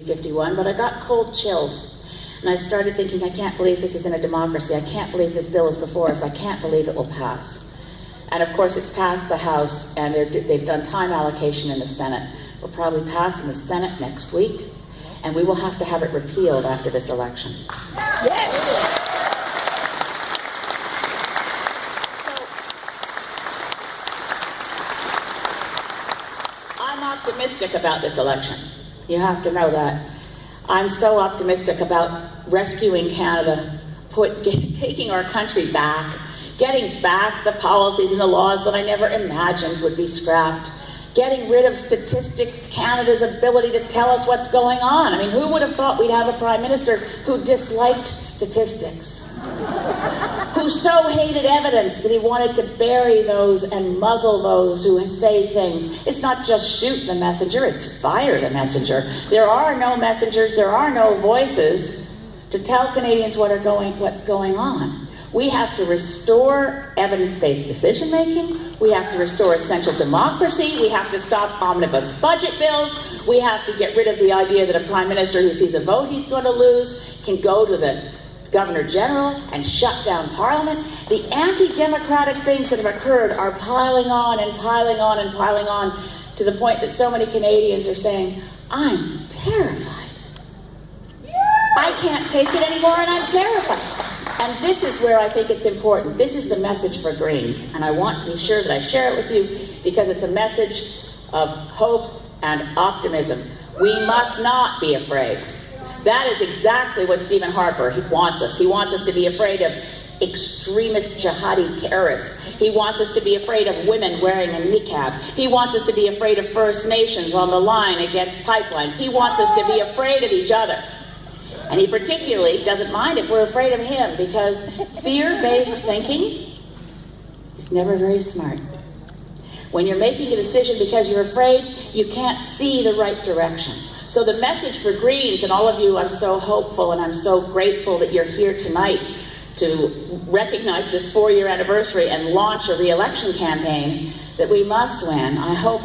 51, but I got cold chills. And I started thinking, I can't believe this is in a democracy. I can't believe this bill is before us. I can't believe it will pass. And of course, it's passed the House, and they've done time allocation in the Senate. It will probably pass in the Senate next week, and we will have to have it repealed after this election. Yes. I'm optimistic about this election. You have to know that. I'm so optimistic about rescuing Canada, taking our country back, getting back the policies and the laws that I never imagined would be scrapped, getting rid of Statistics Canada's ability to tell us what's going on. I mean, who would have thought we'd have a Prime Minister who disliked statistics, who so hated evidence that he wanted to bury those and muzzle those who say things. It's not just shoot the messenger, it's fire the messenger. There are no messengers, there are no voices to tell Canadians what's going on. We have to restore evidence-based decision-making. We have to restore essential democracy. We have to stop omnibus budget bills. We have to get rid of the idea that a Prime Minister who sees a vote he's going to lose can go to the Governor General and shut down Parliament. The anti-democratic things that have occurred are piling on and piling on and piling on to the point that so many Canadians are saying, I'm terrified. I can't take it anymore and I'm terrified. And this is where I think it's important. This is the message for Greens, and I want to be sure that I share it with you because it's a message of hope and optimism. We must not be afraid. That is exactly what Stephen Harper wants us. He wants us to be afraid of extremist jihadi terrorists. He wants us to be afraid of women wearing a niqab. He wants us to be afraid of First Nations on the line against pipelines. He wants us to be afraid of each other. And he particularly doesn't mind if we're afraid of him, because fear-based thinking is never very smart. When you're making a decision because you're afraid, you can't see the right direction. So the message for Greens, and all of you, I'm so hopeful and I'm so grateful that you're here tonight to recognize this 4-year anniversary and launch a re-election campaign, that we must win. I hope